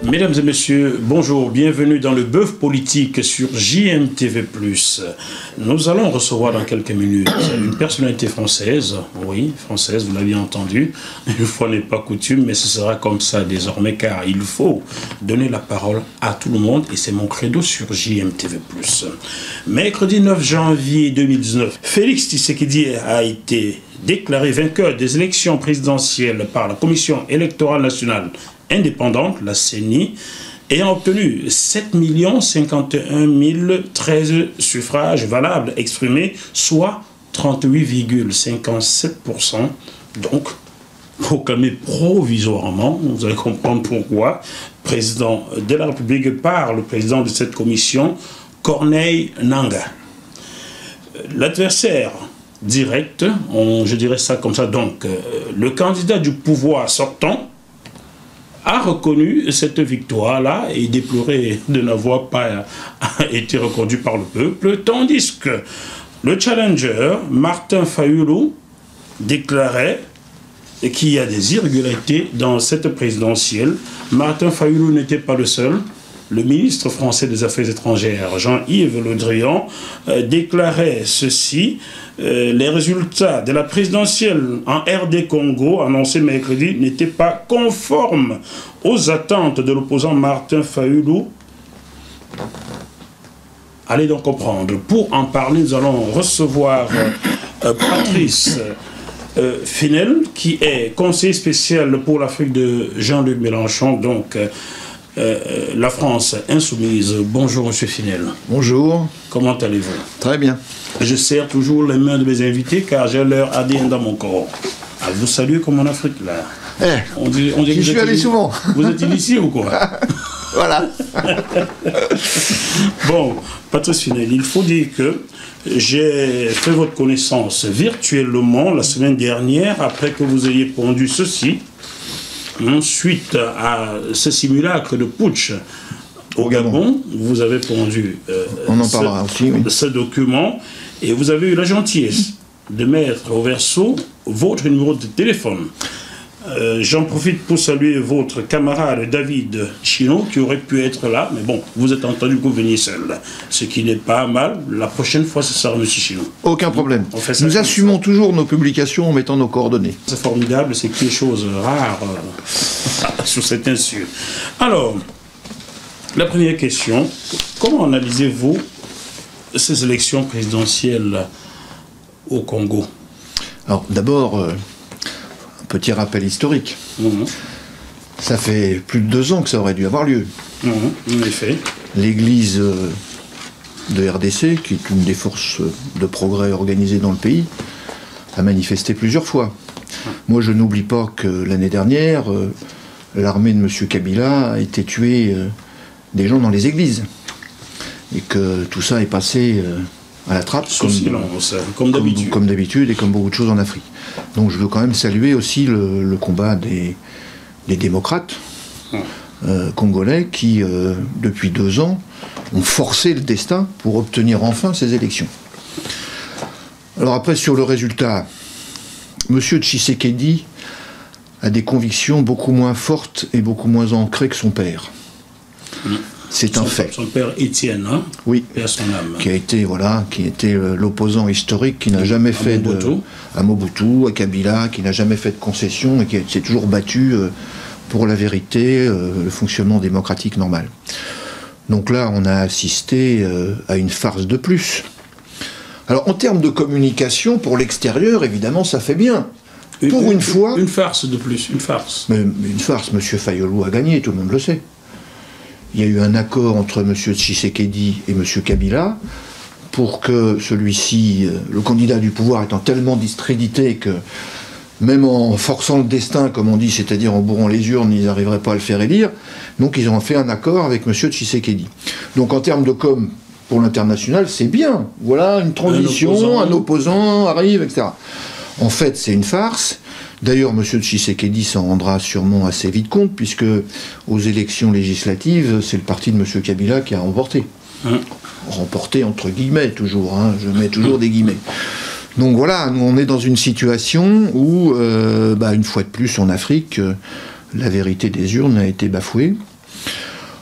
Mesdames et messieurs, bonjour, bienvenue dans le bœuf politique sur JMTV+. Nous allons recevoir dans quelques minutes une personnalité française, oui, française, vous l'aviez entendu, une fois n'est pas coutume, mais ce sera comme ça désormais, car il faut donner la parole à tout le monde, et c'est mon credo sur JMTV+. Mercredi 9 janvier 2019, Félix Tshisekedi a été déclaré vainqueur des élections présidentielles par la Commission électorale nationale indépendante, la CENI, ayant obtenu 7 051 013 suffrages valables exprimés, soit 38,57%. Donc, proclamé provisoirement, vous allez comprendre pourquoi, président de la République par le président de cette commission, Corneille Nangaa. L'adversaire direct, je dirais ça comme ça, donc, le candidat du pouvoir sortant, a reconnu cette victoire-là et déploré de n'avoir pas été reconnu par le peuple, tandis que le challenger, Martin Fayulu, déclarait qu'il y a des irrégularités dans cette présidentielle. Martin Fayulu n'était pas le seul. Le ministre français des Affaires étrangères, Jean-Yves Le Drian, déclarait ceci: les résultats de la présidentielle en RD Congo, annoncés mercredi, n'étaient pas conformes aux attentes de l'opposant Martin Fayulu. Allez donc comprendre. Pour en parler, nous allons recevoir Patrice Finel, qui est conseiller spécial pour l'Afrique de Jean-Luc Mélenchon, donc la France insoumise. Bonjour, monsieur Finel. Bonjour. Comment allez-vous? Très bien. Je serre toujours les mains de mes invités car j'ai leur ADN dans mon corps. À vous saluer comme en Afrique, là. On dit je suis allé souvent. Vous êtes ici ou quoi? Voilà. Bon, Patrice Finel, il faut dire que j'ai fait votre connaissance virtuellement la semaine dernière après que vous ayez pondu ceci. Suite à ce simulacre de putsch au Gabon, vous avez pondu on en parlera aussi, oui, ce document, et vous avez eu la gentillesse de mettre au verso votre numéro de téléphone. J'en profite pour saluer votre camarade David Chino qui aurait pu être là, mais bon, vous êtes entendu que vous veniez seul, ce qui n'est pas mal. La prochaine fois, ce sera M. Chino. Aucun problème. Nous assumons toujours nos publications en mettant nos coordonnées. C'est formidable, c'est quelque chose de rare sur cet insu. Alors, la première question, comment analysez-vous ces élections présidentielles au Congo? Alors, d'abord, petit rappel historique. Ça fait plus de 2 ans que ça aurait dû avoir lieu. En effet. L'église de RDC, qui est une des forces de progrès organisées dans le pays, a manifesté plusieurs fois. Moi, je n'oublie pas que l'année dernière, l'armée de M. Kabila a été tuée des gens dans les églises. Et que tout ça est passé à la trappe, comme d'habitude et comme beaucoup de choses en Afrique. Donc je veux quand même saluer aussi le combat des démocrates congolais qui, depuis 2 ans, ont forcé le destin pour obtenir enfin ces élections. Alors après, sur le résultat, M. Tshisekedi a des convictions beaucoup moins fortes et beaucoup moins ancrées que son père. C'est un fait. Son père Étienne, hein? Oui, père son âme. Qui était l'opposant historique, qui n'a jamais fait à Mobutu, à Kabila, qui n'a jamais fait de concession et qui s'est toujours battu pour la vérité, le fonctionnement démocratique normal. Donc là, on a assisté à une farce de plus. Alors, en termes de communication, pour l'extérieur, évidemment, ça fait bien. Pour une fois... Une farce de plus, une farce. Mais une farce, M. Fayulu a gagné, tout le monde le sait. Il y a eu un accord entre M. Tshisekedi et M. Kabila pour que celui-ci, le candidat du pouvoir étant tellement discrédité que même en forçant le destin, comme on dit, c'est-à-dire en bourrant les urnes, ils n'arriveraient pas à le faire élire. Donc ils ont fait un accord avec M. Tshisekedi. Donc en termes de com, pour l'international, c'est bien. Voilà, une transition, un opposant arrive, etc. En fait, c'est une farce. D'ailleurs, M. Tshisekedi s'en rendra sûrement assez vite compte, puisque aux élections législatives, c'est le parti de M. Kabila qui a remporté. Remporté entre guillemets, toujours. Hein, je mets toujours des guillemets. Donc voilà, nous on est dans une situation où, une fois de plus en Afrique, la vérité des urnes a été bafouée.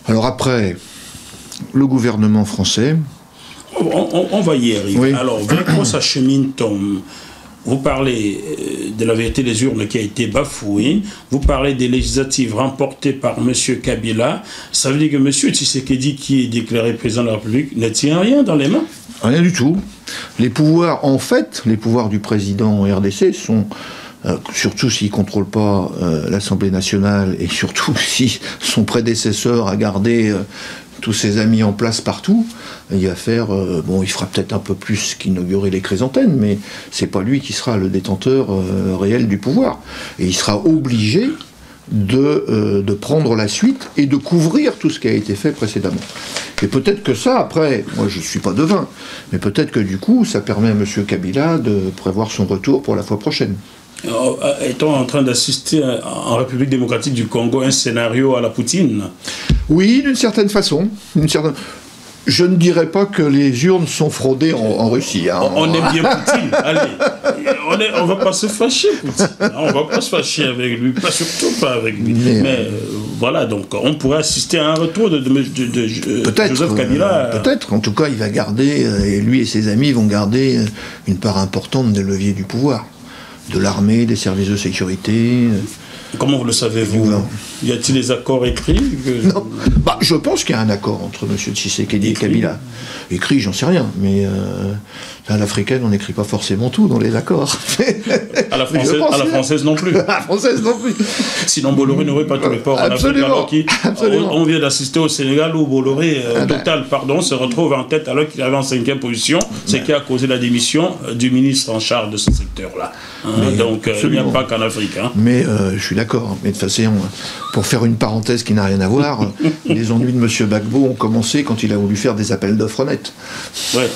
Alors après, le gouvernement français... On va y arriver. Oui. Alors, vers quoi s'achemine-t-on ? Vous parlez de la vérité des urnes qui a été bafouée. Vous parlez des législatives remportées par M. Kabila. Ça veut dire que M. Tshisekedi, qui est déclaré président de la République, ne tient rien dans les mains ? Rien du tout. Les pouvoirs, en fait, les pouvoirs du président RDC sont... surtout s'il ne contrôle pas l'Assemblée nationale et surtout si son prédécesseur a gardé tous ses amis en place partout, il va faire... il fera peut-être un peu plus qu'inaugurer les chrysanthèmes, mais c'est pas lui qui sera le détenteur réel du pouvoir. Et il sera obligé de prendre la suite et de couvrir tout ce qui a été fait précédemment. Et peut-être que ça, après, moi je ne suis pas devin, mais peut-être que du coup, ça permet à M. Kabila de prévoir son retour pour la fois prochaine. Est-on en train d'assister en République démocratique du Congo un scénario à la Poutine ? Oui, d'une certaine façon. Je ne dirais pas que les urnes sont fraudées en Russie. Hein. On aime bien Poutine, allez. On ne va pas se fâcher, Poutine. On ne va pas se fâcher avec lui, surtout pas avec lui. Mais voilà, donc on pourrait assister à un retour de Joseph Kabila. Peut-être, en tout cas, il va garder, et lui et ses amis vont garder une part importante des leviers du pouvoir. De l'armée, des services de sécurité. Comment vous le savez-vous ? Y a-t-il des accords écrits Non. Je pense qu'il y a un accord entre M. Tshisekedi et Kabila. Écrit, j'en sais rien, mais à l'africaine, on n'écrit pas forcément tout dans les accords. À la française non plus. À la française non plus. Sinon, Bolloré n'aurait pas tous les ports en Afrique. On vient d'assister au Sénégal où Bolloré, se retrouve en tête alors qu'il avait en 5e position, ce qui a causé la démission du ministre en charge de ce secteur-là. Donc, il n'y a pas qu'en Afrique. Mais je suis d'accord. Mais de toute façon, pour faire une parenthèse qui n'a rien à voir, les ennuis de M. Gbagbo ont commencé quand il a voulu faire des appels d'offres nets. Ouais.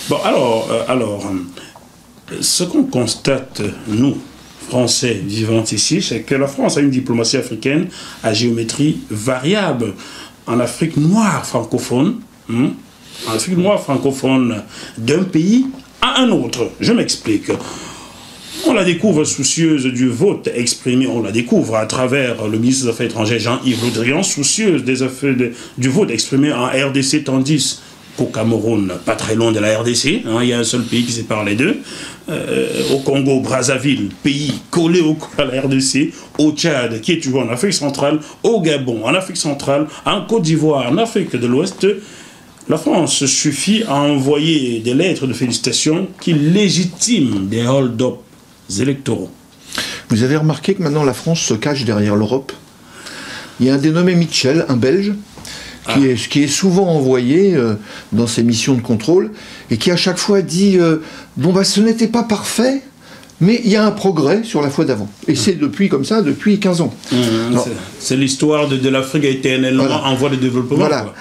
Bon, alors, ce qu'on constate, nous, Français vivant ici, c'est que la France a une diplomatie africaine à géométrie variable. En Afrique noire francophone, d'un pays à un autre. Je m'explique. On la découvre soucieuse du vote exprimé, on la découvre à travers le ministre des Affaires étrangères Jean-Yves Le Drian, soucieuse du vote exprimé en RDC, tandis qu'au Cameroun, pas très loin de la RDC, il y a un seul pays qui sépare les deux, au Congo, Brazzaville, pays collé à la RDC, au Tchad, qui est toujours en Afrique centrale, au Gabon, en Afrique centrale, en Côte d'Ivoire, en Afrique de l'Ouest, la France suffit à envoyer des lettres de félicitations qui légitiment des hold-up électoraux. Vous avez remarqué que maintenant la France se cache derrière l'Europe. Il y a un dénommé Mitchell, un Belge, qui est souvent envoyé dans ses missions de contrôle et qui à chaque fois dit ce n'était pas parfait, mais il y a un progrès sur la fois d'avant. Et c'est depuis 15 ans. C'est l'histoire de l'Afrique éternellement en voie de développement. Voilà.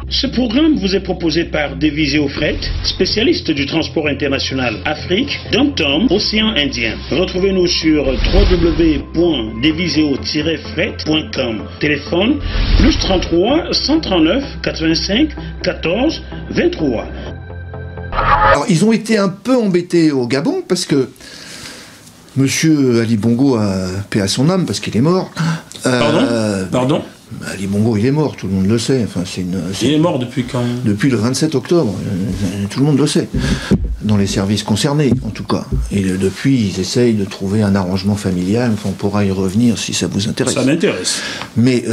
Ce programme vous est proposé par Deviseo Fret, spécialiste du transport international Afrique, Dom-Tom, Océan Indien. Retrouvez-nous sur www.deviseo-fret.com. Téléphone +33 139 85 14 23. Alors, ils ont été un peu embêtés au Gabon parce que Monsieur Ali Bongo a paix à son âme parce qu'il est mort. Pardon Ali Bongo, il est mort, tout le monde le sait. Il est mort depuis quand ? Depuis le 27 octobre, tout le monde le sait. Dans les services concernés, en tout cas. Et depuis, ils essayent de trouver un arrangement familial. Enfin, on pourra y revenir si ça vous intéresse. Ça m'intéresse. Mais,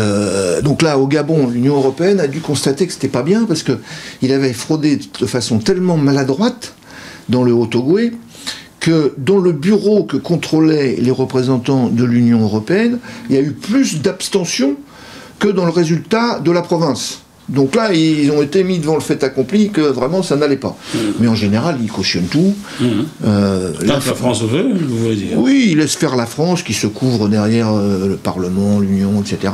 donc là, au Gabon, l'Union européenne a dû constater que c'était pas bien parce qu'il avait fraudé de façon tellement maladroite dans le Haut-Ogooué que dans le bureau que contrôlaient les représentants de l'Union européenne, il y a eu plus d'abstention que dans le résultat de la province. Donc là, ils ont été mis devant le fait accompli que vraiment ça n'allait pas. Mais en général, ils cautionnent tout. La France veut, vous voulez dire? Oui, ils laissent faire la France qui se couvre derrière le Parlement, l'Union, etc.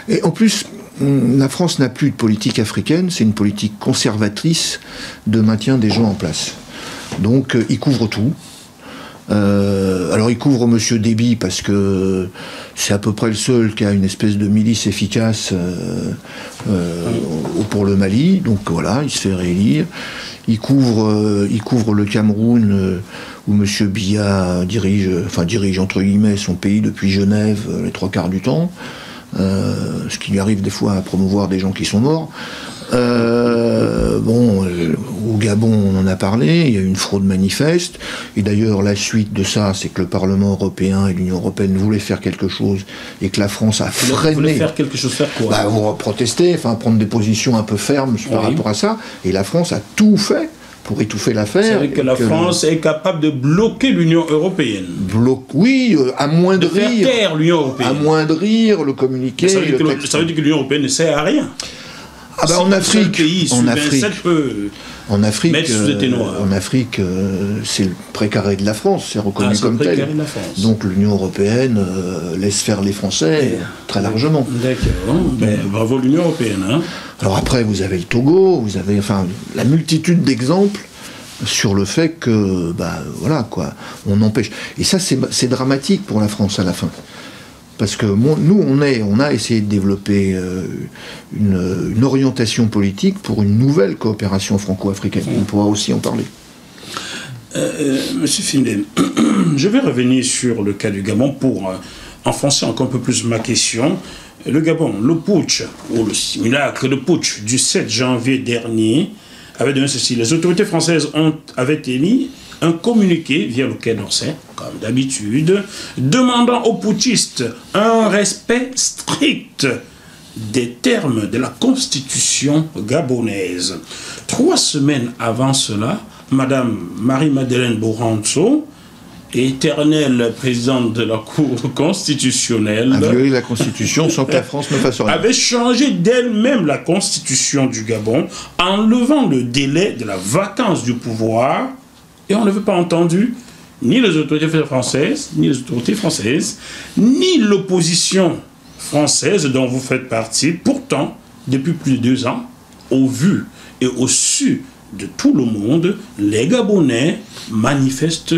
Et en plus, la France n'a plus de politique africaine, c'est une politique conservatrice de maintien des gens en place. Donc, ils couvrent tout. Alors il couvre Monsieur Déby parce que c'est à peu près le seul qui a une espèce de milice efficace pour le Mali, donc voilà, il se fait réélire. Il couvre le Cameroun où Monsieur Biya dirige entre guillemets son pays depuis Genève les 3/4 du temps, ce qui lui arrive des fois à promouvoir des gens qui sont morts. Au Gabon, on en a parlé, il y a eu une fraude manifeste, et d'ailleurs la suite de ça, c'est que le Parlement européen et l'Union européenne voulaient faire quelque chose, et que la France a freiné. Vous voulez faire quelque chose, faire quoi? Protester, prendre des positions un peu fermes par rapport à ça, et la France a tout fait pour étouffer l'affaire. C'est vrai que la France est capable de bloquer l'Union européenne. Amoindrir. De faire taire l'Union européenne. Amoindrir le communiqué. Ça veut dire que l'Union européenne ne sert à rien. En Afrique, c'est le précaré de la France, c'est reconnu comme tel. Donc l'Union européenne laisse faire les Français très largement. D'accord. Bravo l'Union européenne. Hein. Alors après, vous avez le Togo, vous avez la multitude d'exemples sur le fait que, on empêche. Et ça, c'est dramatique pour la France à la fin. Parce que nous, on a essayé de développer une orientation politique pour une nouvelle coopération franco-africaine. On pourra aussi en parler. Monsieur Findel, je vais revenir sur le cas du Gabon pour enfoncer encore un peu plus ma question. Le Gabon, le putsch, ou le simulacre de putsch du 7 janvier dernier, avait donné ceci. Les autorités françaises avaient émis un communiqué via le Quai d'Orsay, comme d'habitude, demandant aux putschistes un respect strict des termes de la Constitution gabonaise. 3 semaines avant cela, Madame Marie-Madeleine Bourantso, éternelle présidente de la Cour constitutionnelle, a violé la Constitution sans que la France ne fasse rien. Avait changé d'elle-même la Constitution du Gabon en levant le délai de la vacance du pouvoir. Et on n'avait pas entendu ni les autorités françaises, ni l'opposition française dont vous faites partie. Pourtant, depuis plus de 2 ans, au vu et au su de tout le monde, les Gabonais manifestent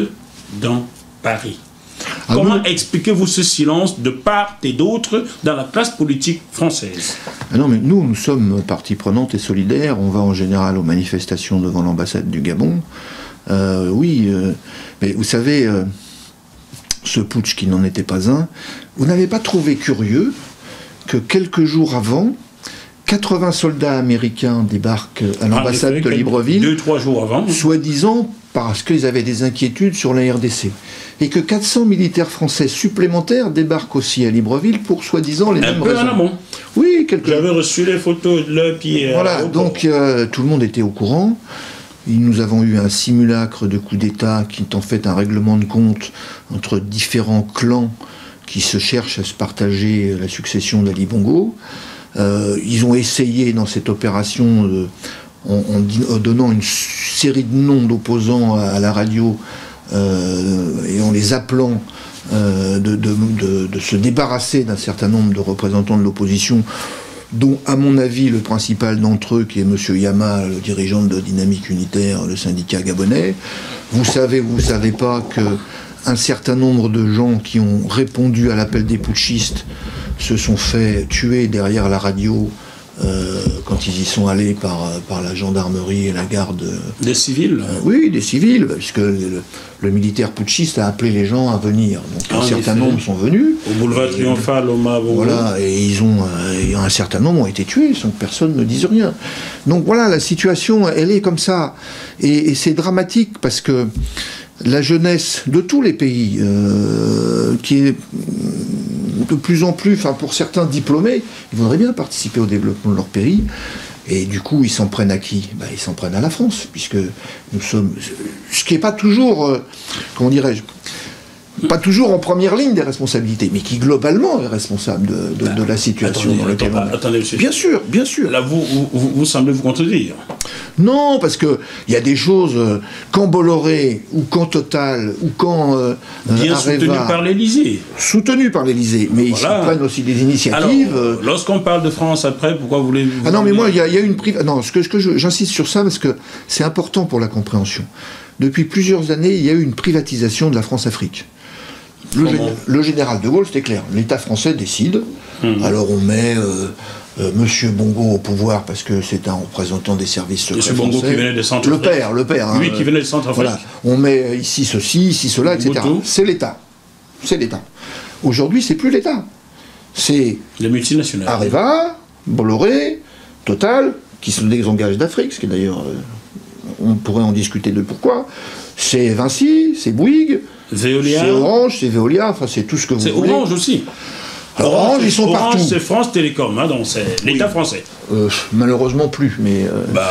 dans Paris. Comment expliquez-vous ce silence de part et d'autre dans la classe politique française? Non, mais nous sommes partie prenante et solidaire. On va en général aux manifestations devant l'ambassade du Gabon. Mais vous savez, ce putsch qui n'en était pas un, vous n'avez pas trouvé curieux que quelques jours avant, 80 soldats américains débarquent à l'ambassade de Libreville, 2-3 jours avant, soi-disant parce qu'ils avaient des inquiétudes sur la RDC, et que 400 militaires français supplémentaires débarquent aussi à Libreville pour soi-disant les mêmes raisons. Un peu en amont. Oui, J'avais reçu les photos de là, puis... Voilà, donc tout le monde était au courant. Nous avons eu un simulacre de coup d'État qui est en fait un règlement de compte entre différents clans qui se cherchent à se partager la succession d'Ali Bongo. Ils ont essayé dans cette opération, en donnant une série de noms d'opposants à la radio et en les appelant de se débarrasser d'un certain nombre de représentants de l'opposition, dont, à mon avis, le principal d'entre eux, qui est M. Yama, le dirigeant de Dynamique Unitaire, le syndicat gabonais. Vous savez pas qu'un certain nombre de gens qui ont répondu à l'appel des putschistes se sont fait tuer derrière la radio quand ils y sont allés par la gendarmerie et la garde. Des civils oui, des civils, puisque le militaire putschiste a appelé les gens à venir. Donc un certain nombre sont venus. Au boulevard Triomphal, au Mabongo. Voilà, et un certain nombre ont été tués sans que personne ne dise rien. Donc voilà, la situation, elle est comme ça. Et c'est dramatique parce que la jeunesse de tous les pays, qui est de plus en plus, pour certains diplômés, ils voudraient bien participer au développement de leur pays. Et du coup, ils s'en prennent à qui? Ils s'en prennent à la France, puisque nous sommes... Ce qui n'est pas toujours... comment dirais-je? pas toujours en première ligne des responsabilités, mais qui globalement est responsable de la situation dans laquelle on est. Attendez, monsieur. Bien sûr, bien sûr. Là, vous semblez vous contredire. Non, parce que il y a des choses, quand Bolloré, ou quand Total, ou quand bien Areva, soutenu par l'Élysée. Soutenu par l'Élysée, mais Voilà. ils prennent aussi des initiatives. Alors, lorsqu'on parle de France après, pourquoi voulez-vous... Ah non, mais moi, il y a une non, j'insiste sur ça parce que c'est important pour la compréhension. Depuis plusieurs années, il y a eu une privatisation de la France-Afrique. Le général de Gaulle, c'était clair. L'État français décide. Alors on met Monsieur Bongo au pouvoir parce que c'est un représentant des services secrets Monsieur Bongo français. qui venait de Centrafrique. Le père. Lui qui venait de Centrafrique. Voilà. On met ici ceci, ici cela, etc. Mobutu. C'est l'État. C'est l'État. Aujourd'hui, c'est plus l'État. C'est Les multinationales. Areva, Bolloré, Total, qui se désengagent d'Afrique, ce qui est d'ailleurs... on pourrait en discuter de pourquoi. C'est Vinci, c'est Bouygues, Veolia. c'est Orange, c'est Veolia, enfin c'est tout ce que vous C'est voulez. Orange aussi. Alors, Orange, ils sont Orange, partout. c'est France Télécom, hein, donc c'est l'État français. Malheureusement plus, mais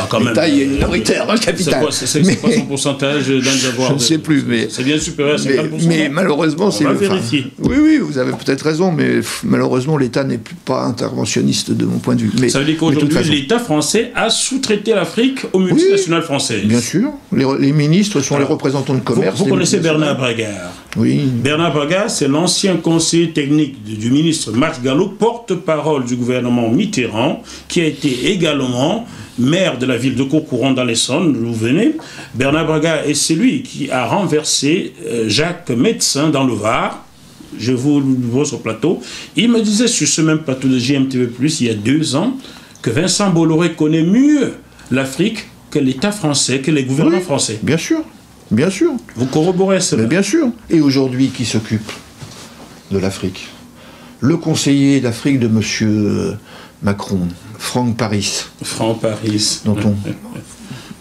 Quand même. l'État est minoritaire dans le capital. C'est quoi son pourcentage d'avoir? Je ne sais plus, mais... C'est bien supérieur à 50%. Mais malheureusement, c'est... On va vérifier. Oui, vous avez peut-être raison, mais malheureusement, l'État n'est pas interventionniste de mon point de vue. Mais, ça veut dire de toute qu'aujourd'hui, façon, l'État français a sous-traité l'Afrique aux multinationales françaises. bien sûr. Les ministres sont les représentants de commerce. Vous des connaissez multinationales. Bernard Braga? Oui. Bernard Braga, c'est l'ancien conseiller technique du ministre Max Gallo, porte-parole du gouvernement Mitterrand, qui a été également maire de la ville de Courcouronnes dans l'Essonne, d'où vous venez. Bernard Braga est celui qui a renversé Jacques Médecin dans le Var. Je vous le vois sur le plateau. Il me disait sur ce même plateau de JMTV+, il y a 2 ans, que Vincent Bolloré connaît mieux l'Afrique que l'État français, que les gouvernements français. Bien sûr. Bien sûr. Vous corroborez cela? Mais bien sûr. Et aujourd'hui, qui s'occupe de l'Afrique? Le conseiller d'Afrique de M. Macron, Franck Paris. Franck Paris.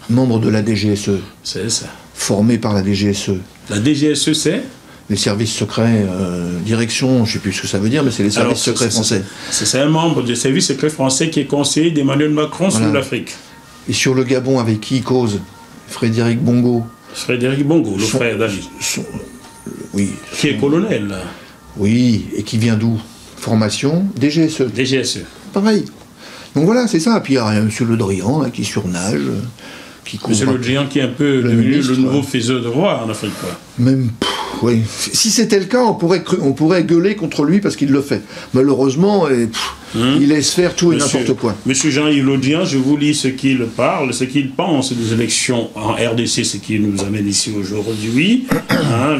Membre de la DGSE. C'est ça. Formé par la DGSE. La DGSE, c'est Les services secrets, direction, je ne sais plus ce que ça veut dire, mais c'est les services secrets français. C'est un membre du service secret français qui est conseiller d'Emmanuel Macron sur l'Afrique. Et sur le Gabon, avec qui il cause? Frédéric Bongo. Frédéric Bongo, le frère d'Ali. Oui. Qui est colonel. Oui, et qui vient d'où? Formation DGSE. DGSE. Pareil. Donc voilà, c'est ça. Puis il y a M. Le Drian là, qui surnage, qui couvre. M. Le Drian qui est un peu devenu ministre, le nouveau faiseur de roi en Afrique. Quoi. Même, oui. Si c'était le cas, on pourrait gueuler contre lui parce qu'il le fait. Malheureusement, il laisse faire tout et n'importe quoi. Monsieur Jean-Yves Le Drian, je vous lis ce qu'il parle, ce qu'il pense des élections en RDC, ce qui nous amène ici aujourd'hui.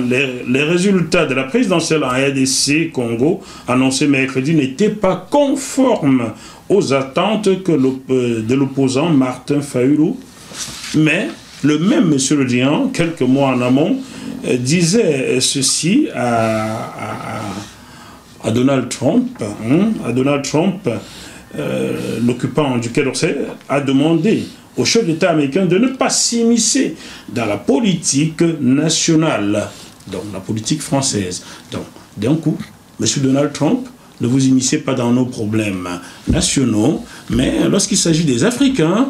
Les résultats de la présidentielle en RDC Congo, annoncés mercredi, n'étaient pas conformes aux attentes de l'opposant Martin Fayulu. Mais le même M. Le Drian, quelques mois en amont, disait ceci à Donald Trump. À Donald Trump, l'occupant du Quai d'Orsay, a demandé au chef d'État américain de ne pas s'immiscer dans la politique nationale, donc la politique française. Donc, d'un coup, M. Donald Trump, ne vous immiscez pas dans nos problèmes nationaux, mais lorsqu'il s'agit des Africains,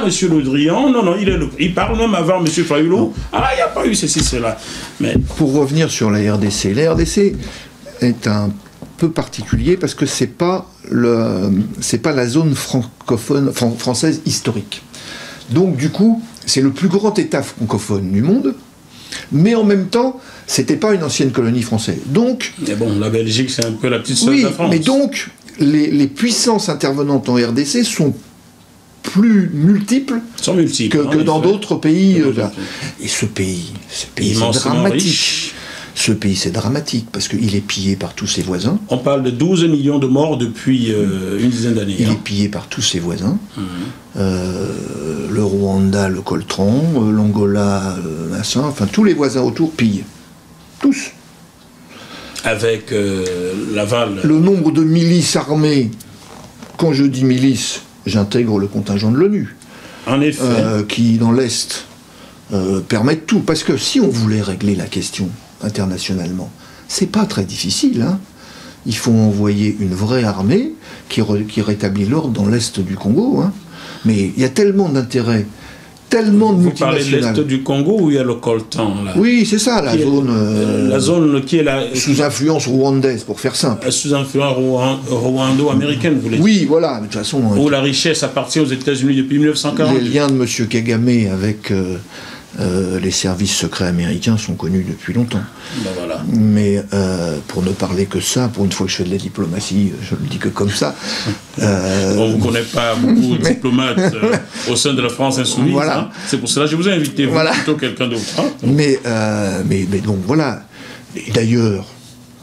monsieur Le Drian, non, il parle même avant M. Fayulu. Il n'y a pas eu ceci, cela. Mais pour revenir sur la RDC, la RDC est un peu particulier parce que c'est pas la zone francophone, française historique. Donc du coup, c'est le plus grand État francophone du monde, mais en même temps, c'était pas une ancienne colonie française. Donc, mais bon, la Belgique, c'est un peu la petite sœur de la France. Mais donc, les puissances intervenantes en RDC sont plus multiples que dans d'autres pays. Et ce pays c'est dramatique. Riche. Ce pays, c'est dramatique, parce qu'il est pillé par tous ses voisins. On parle de 12 millions de morts depuis une dizaine d'années. Il est pillé par tous ses voisins. Le Rwanda, le Coltran, l'Angola, enfin tous les voisins autour pillent. Tous. Avec l'aval. Le nombre de milices armées, quand je dis milices, j'intègre le contingent de l'ONU. En effet. Qui, dans l'Est, permettent tout. Parce que si on voulait régler la question internationalement, c'est pas très difficile. Il faut envoyer une vraie armée qui rétablit l'ordre dans l'Est du Congo. Mais il y a tellement d'intérêts tellement de Vous parlez de multinationales. l'Est du Congo où il y a le coltan, là. Oui, c'est ça, la zone qui est la... sous influence rwandaise, pour faire simple. Sous influence rwando-américaine, vous voulez dire. Oui, voilà, de toute façon... Où la richesse appartient aux États-Unis depuis 1940. Les liens de M. Kagame avec les services secrets américains sont connus depuis longtemps. Ben voilà. Mais pour ne parler que ça, pour une fois que je fais de la diplomatie, je le dis que comme ça. On ne vous connaît pas beaucoup de diplomates au sein de la France insoumise. Voilà. Hein. C'est pour cela que je vous ai invité, vous, Voilà. plutôt quelqu'un d'autre. Hein. Mais donc voilà. Et d'ailleurs,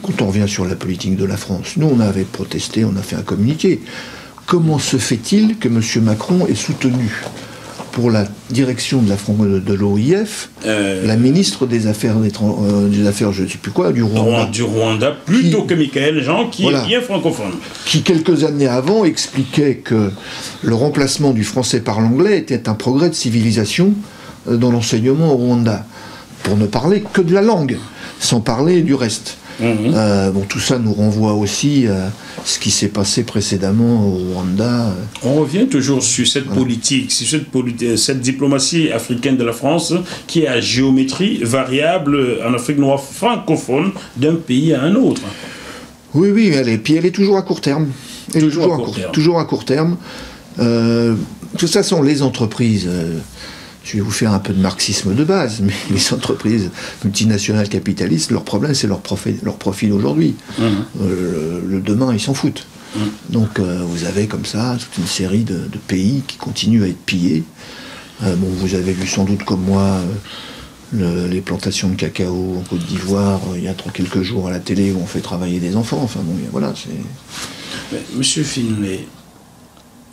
quand on revient sur la politique de la France, nous on avait protesté, on a fait un communiqué. Comment se fait-il que M. Macron ait soutenu pour la direction de l'OIF, la ministre des Affaires, je ne sais plus quoi, du Rwanda. Du Rwanda, plutôt que Michael Jean, qui Voilà. est bien francophone. Qui, quelques années avant, expliquait que le remplacement du français par l'anglais était un progrès de civilisation dans l'enseignement au Rwanda. Pour ne parler que de la langue, sans parler du reste. Bon, tout ça nous renvoie aussi à ce qui s'est passé précédemment au Rwanda. On revient toujours sur cette politique, sur cette diplomatie africaine de la France qui est à géométrie variable en Afrique noire francophone d'un pays à un autre. Oui, oui, puis elle est toujours à court terme. Elle est toujours à court terme. De toute façon, les entreprises... je vais vous faire un peu de marxisme de base, mais les entreprises multinationales capitalistes, leur problème, c'est leur profit d'aujourd'hui. Le demain, ils s'en foutent. Donc, vous avez comme ça toute une série de pays qui continuent à être pillés. Bon, vous avez vu sans doute comme moi les plantations de cacao en Côte d'Ivoire, il y a quelques jours à la télé où on fait travailler des enfants. Enfin bon, voilà, c'est... Monsieur Finlay,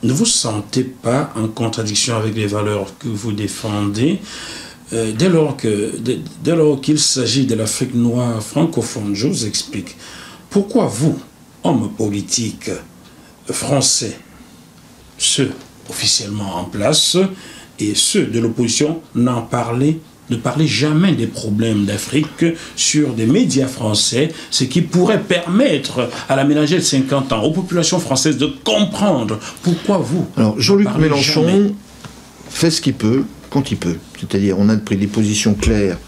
ne vous sentez pas en contradiction avec les valeurs que vous défendez dès lors qu'il s'agit de l'Afrique noire francophone? Je vous explique. Pourquoi vous, hommes politiques français, ceux officiellement en place et ceux de l'opposition, ne parlez jamais des problèmes d'Afrique sur des médias français, ce qui pourrait permettre à la ménagère de 50 ans, aux populations françaises de comprendre pourquoi vous... Alors, Jean-Luc Mélenchon fait ce qu'il peut, quand il peut. C'est-à-dire, on a pris des positions claires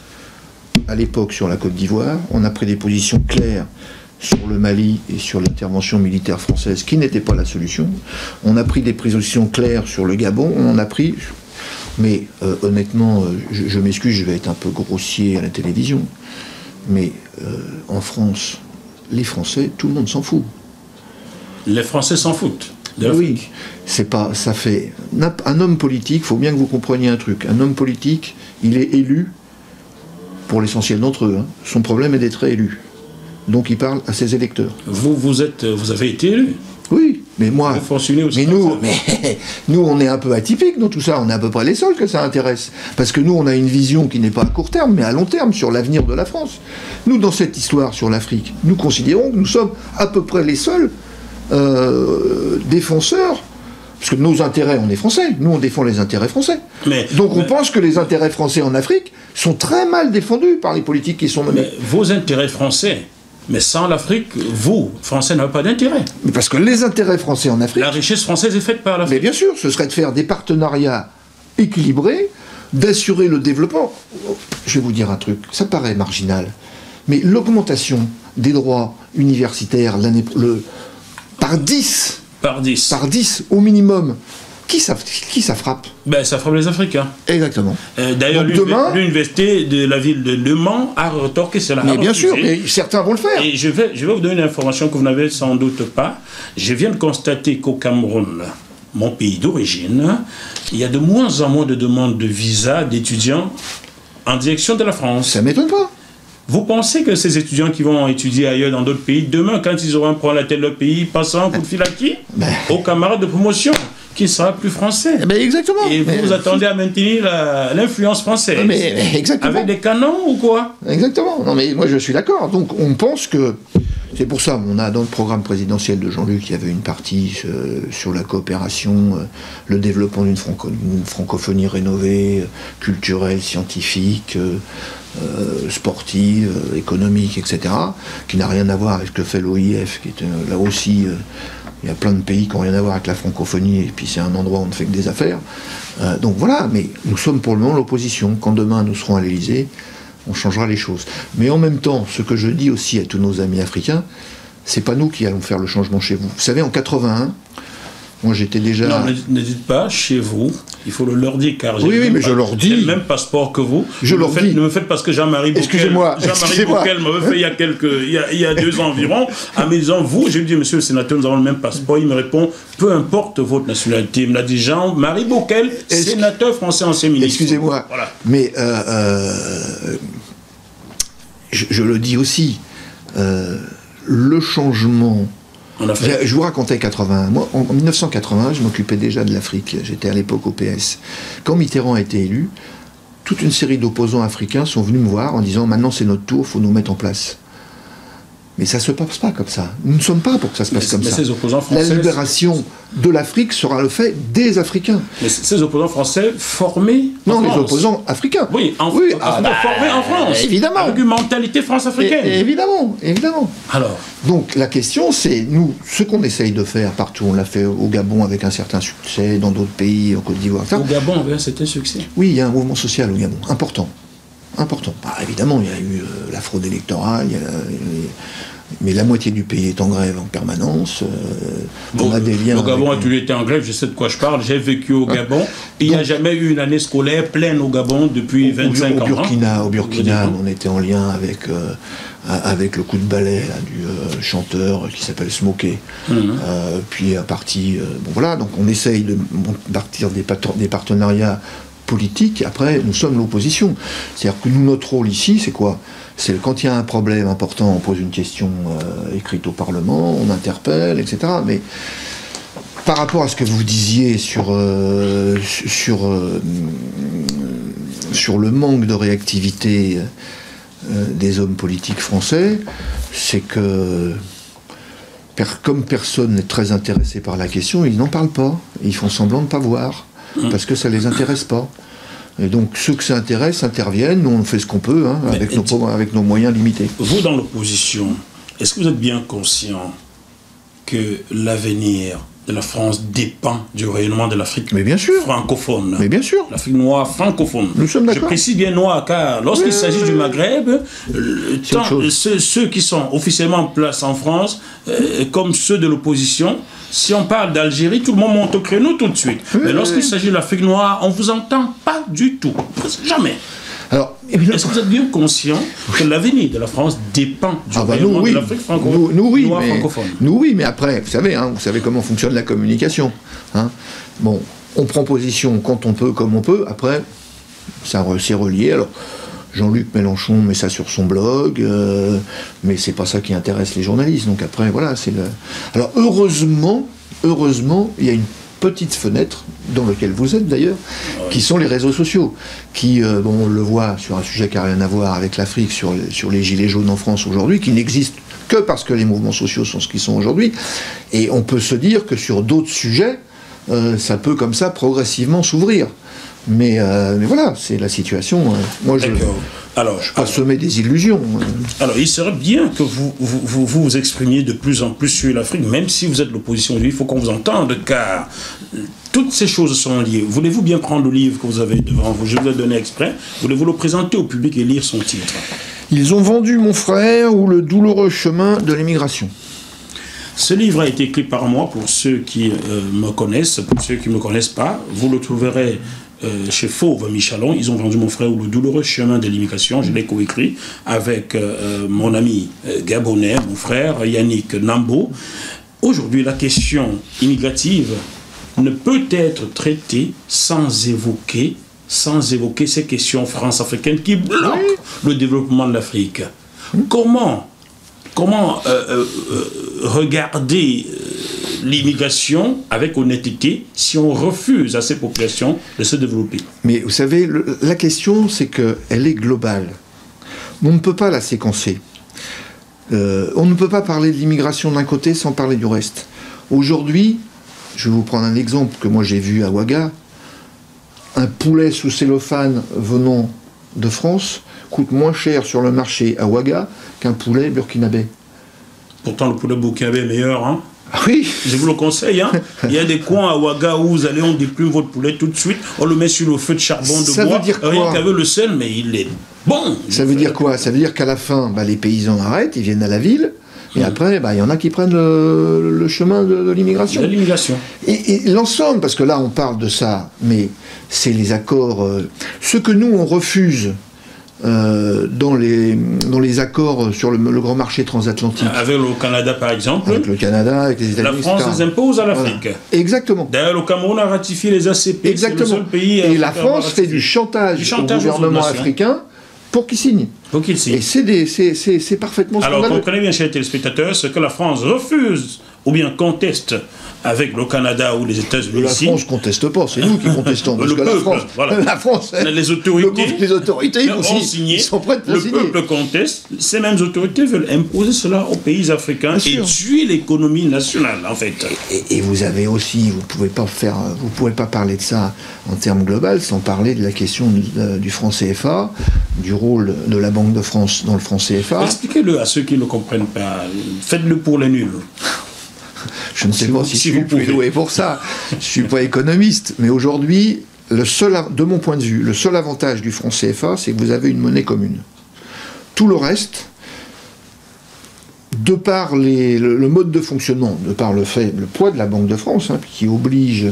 à l'époque sur la Côte d'Ivoire, on a pris des positions claires sur le Mali et sur l'intervention militaire française, qui n'était pas la solution. On a pris des positions claires sur le Gabon, on en a pris... Mais honnêtement, je m'excuse, je vais être un peu grossier à la télévision, mais en France, les Français, tout le monde s'en fout. Les Français s'en foutent de l'Afrique. Oui, c'est pas, ça fait... Un homme politique, il faut bien que vous compreniez un truc, un homme politique, il est élu, pour l'essentiel d'entre eux, hein. Son problème est d'être élu. Donc il parle à ses électeurs. Vous avez été élu. Oui, mais moi... Vous fonctionnez aussi. Mais nous, on est un peu atypiques dans tout ça. On est à peu près les seuls que ça intéresse. Parce que nous, on a une vision qui n'est pas à court terme, mais à long terme, sur l'avenir de la France. Nous, dans cette histoire sur l'Afrique, nous considérons que nous sommes à peu près les seuls défenseurs. Parce que nos intérêts, on est français. Nous, on défend les intérêts français. Donc on pense que les intérêts français en Afrique sont très mal défendus par les politiques qui sont menées. Mais vos intérêts français... Mais sans l'Afrique, vous, Français, n'avez pas d'intérêt. Mais parce que les intérêts français en Afrique... La richesse française est faite par l'Afrique. Mais bien sûr, ce serait de faire des partenariats équilibrés, d'assurer le développement. Je vais vous dire un truc, ça paraît marginal, mais l'augmentation des droits universitaires par 10 au minimum, qui ça frappe? Ben, ça frappe les Africains. Exactement. D'ailleurs, l'université de la ville de Le Mans a retorqué cela. Mais bien sûr, mais certains vont le faire. Et je vais vous donner une information que vous n'avez sans doute pas. Je viens de constater qu'au Cameroun, mon pays d'origine, il y a de moins en moins de demandes de visa d'étudiants en direction de la France. Ça ne m'étonne pas. Vous pensez que ces étudiants qui vont étudier ailleurs dans d'autres pays, demain, quand ils auront un problème à tel leur pays, passeront un coup de fil à qui? Aux camarades de promotion, qui ne sera plus français. Mais exactement. Et vous vous attendez à maintenir l'influence française. Mais exactement. Avec des canons ou quoi? Exactement. Non mais moi je suis d'accord. Donc on pense que C'est pour ça, on a dans le programme présidentiel de Jean-Luc, il y avait une partie sur la coopération, le développement d'une francophonie rénovée, culturelle, scientifique, sportive, économique, etc., qui n'a rien à voir avec ce que fait l'OIF, qui est là aussi, il y a plein de pays qui n'ont rien à voir avec la francophonie, et puis c'est un endroit où on ne fait que des affaires. Donc voilà, mais nous sommes pour le moment l'opposition. Quand demain nous serons à l'Élysée, on changera les choses. Mais en même temps, ce que je dis aussi à tous nos amis africains, c'est pas nous qui allons faire le changement chez vous. Vous savez, en 81, moi j'étais déjà... Non, ne dites pas chez vous, il faut le leur dire, car oui, mais je leur dis... j'ai le même passeport que vous. Je leur dis... Ne me faites parce que Jean-Marie Bockel m'avait fait il y a 2 ans environ, en me disant, vous, j'ai dit, monsieur le sénateur, nous avons le même passeport. Il me répond, peu importe votre nationalité. Il me l'a dit, Jean-Marie Bockel, sénateur français, ancien ministre. Excusez-moi, voilà. Mais je le dis aussi, le changement... Je vous racontais 81. Moi, en 1980, je m'occupais déjà de l'Afrique. J'étais à l'époque au PS. Quand Mitterrand a été élu, toute une série d'opposants africains sont venus me voir en disant « Maintenant, c'est notre tour, il faut nous mettre en place ». Mais ça ne se passe pas comme ça. Nous ne sommes pas pour que ça se passe comme ça. Ces opposants français, la libération de l'Afrique sera le fait des Africains. Mais ces opposants français formés en France. Les opposants africains. Oui, formés en France. Évidemment. Avec une mentalité france-africaine. Évidemment. Alors. Donc la question, c'est, nous, ce qu'on essaye de faire partout, on l'a fait au Gabon avec un certain succès, dans d'autres pays, en Côte d'Ivoire. Au Gabon, avec un certain succès. Oui, il y a un mouvement social au Gabon, important. Évidemment, il y a eu la fraude électorale, mais la moitié du pays est en grève en permanence. On a des liens. Le Gabon a toujours été en grève, je sais de quoi je parle, j'ai vécu au Gabon. Il n'y a jamais eu une année scolaire pleine au Gabon depuis 25 ans. Au Burkina, on était en lien avec le coup de balai là, du chanteur qui s'appelle Smokey. Puis à partir. Voilà, donc on essaye de partir des partenariats politique, après, nous sommes l'opposition. C'est-à-dire que nous, notre rôle ici, c'est quoi? C'est quand il y a un problème important, on pose une question écrite au Parlement, on interpelle, etc. Mais par rapport à ce que vous disiez sur le manque de réactivité des hommes politiques français, c'est que comme personne n'est très intéressé par la question, ils n'en parlent pas. Ils font semblant de ne pas voir. Parce que ça ne les intéresse pas. Et donc ceux que ça intéresse interviennent, nous on fait ce qu'on peut, hein, avec nos moyens limités. Vous dans l'opposition, est-ce que vous êtes bien conscient que l'avenir de la France dépend du rayonnement de l'Afrique francophone? Mais bien sûr. L'Afrique noire francophone. Nous sommes d'accord. Je précise bien noir, car lorsqu'il s'agit du Maghreb, ceux qui sont officiellement en place en France, comme ceux de l'opposition, si on parle d'Algérie, tout le monde monte au créneau tout de suite. Mais lorsqu'il s'agit de l'Afrique noire, on ne vous entend pas du tout. Jamais. Alors, est-ce que vous êtes bien conscient que l'avenir de la France dépend du rayonnement de l'Afrique francophone? Nous, oui, mais après, vous savez comment fonctionne la communication. Hein. Bon, on prend position quand on peut, comme on peut. Après, c'est relié. Alors, Jean-Luc Mélenchon met ça sur son blog, mais c'est pas ça qui intéresse les journalistes. Donc après, voilà, c'est le... Alors, heureusement, il y a une petite fenêtre, dans laquelle vous êtes d'ailleurs, qui sont les réseaux sociaux, qui, on le voit sur un sujet qui n'a rien à voir avec l'Afrique, sur les gilets jaunes en France aujourd'hui, qui n'existent que parce que les mouvements sociaux sont ce qu'ils sont aujourd'hui, et on peut se dire que sur d'autres sujets, ça peut comme ça progressivement s'ouvrir. Mais voilà, c'est la situation. Moi, je ne vais pas semer des illusions. Alors, il serait bien que vous exprimiez de plus en plus sur l'Afrique, même si vous êtes l'opposition aujourd'hui, il faut qu'on vous entende, car toutes ces choses sont liées. Voulez-vous bien prendre le livre que vous avez devant vous? Je vous ai donné exprès. Voulez-vous le présenter au public et lire son titre? Ils ont vendu mon frère ou le douloureux chemin de l'émigration. Ce livre a été écrit par moi, pour ceux qui me connaissent, pour ceux qui ne me connaissent pas. Vous le trouverez chez Fauve Michalon. Ils ont vendu mon frère ou le douloureux chemin de l'immigration. Je l'ai coécrit avec mon ami gabonais, mon frère Yannick Nambo. Aujourd'hui, la question immigrative ne peut être traitée sans évoquer ces questions france-africaines qui bloquent le développement de l'Afrique. Comment regarder l'immigration avec honnêteté si on refuse à ces populations de se développer? Mais vous savez, la question, c'est qu'elle est globale. On ne peut pas la séquencer. On ne peut pas parler de l'immigration d'un côté sans parler du reste. Aujourd'hui, je vais vous prendre un exemple que moi j'ai vu à Ouaga. Un poulet sous cellophane venant de France coûte moins cher sur le marché à Ouaga qu'un poulet burkinabé. Pourtant, le poulet burkinabé est meilleur, hein. Ah oui. Je vous le conseille, hein. Il y a des coins à Ouaga où vous allez, on déplume votre poulet tout de suite, on le met sur le feu de charbon de Ça bois. veut dire quoi? Rien qu'avec le sel, mais il est bon. Ça veut dire quoi? Ça veut dire qu'à la fin, les paysans arrêtent, ils viennent à la ville, et après, il y en a qui prennent le chemin de l'immigration. De l'immigration. Et l'ensemble, parce que là, on parle de ça, mais c'est les accords... ce que nous, on refuse dans les accords sur le grand marché transatlantique. Avec le Canada, par exemple. Avec le Canada, avec les États-Unis. La France les impose à l'Afrique. Voilà. Exactement. D'ailleurs, le Cameroun a ratifié les ACP. Exactement. C'est le seul pays et la France fait du chantage au gouvernement africain pour qu'il signe. Pour qu'il signe. Et c'est parfaitement scandaleux. Alors, comprenez bien, chers téléspectateurs, ce que la France refuse ou bien conteste avec le Canada ou les États-Unis. La France ne conteste pas, c'est nous qui contestons. Parce le que peuple, la France, les autorités, ont signé, ils sont prêts pour signer. Le peuple conteste, ces mêmes autorités veulent imposer cela aux pays africains et tuer l'économie nationale, en fait. Et vous avez aussi, vous pouvez pas parler de ça en termes global sans parler de la question du franc CFA, du rôle de la Banque de France dans le franc CFA. Expliquez-le à ceux qui ne le comprennent pas. Faites-le pour les nuls. Je ne sais pas si vous pouvez louer pour ça. Je ne suis pas économiste, mais aujourd'hui, de mon point de vue, le seul avantage du franc CFA, c'est que vous avez une monnaie commune. Tout le reste, de par le mode de fonctionnement, de par le poids de la Banque de France, qui oblige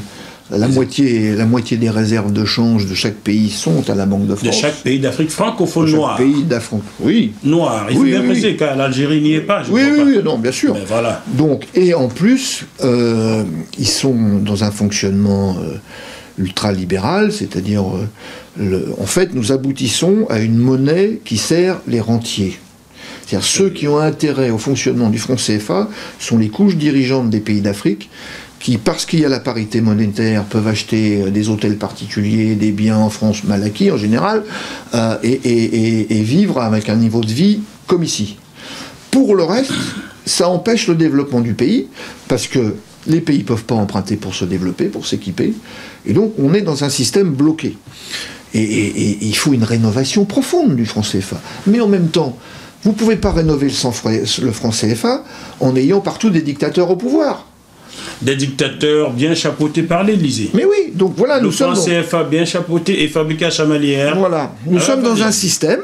la moitié des réserves de change de chaque pays sont à la Banque de France. De chaque pays d'Afrique francophone noir. Chaque pays d'Afrique, oui. Noir. Il faut bien préciser qu'à l'Algérie n'y est pas. Oui, non, bien sûr. Mais voilà. Donc, et en plus, ils sont dans un fonctionnement ultra-libéral, c'est-à-dire, en fait, nous aboutissons à une monnaie qui sert les rentiers. C'est-à-dire ceux qui ont intérêt au fonctionnement du franc CFA sont les couches dirigeantes des pays d'Afrique qui, parce qu'il y a la parité monétaire, peuvent acheter des hôtels particuliers, des biens en France mal acquis en général, et vivre avec un niveau de vie comme ici. Pour le reste, ça empêche le développement du pays, parce que les pays ne peuvent pas emprunter pour se développer, pour s'équiper, et donc on est dans un système bloqué. Et il faut une rénovation profonde du franc CFA. Mais en même temps, vous ne pouvez pas rénover le franc CFA en ayant partout des dictateurs au pouvoir. Des dictateurs bien chapeautés par l'Élysée. Mais oui, donc voilà, nous sommes... Le franc CFA bien chapeauté et fabriqué à Chamalières. Voilà, nous sommes dans un système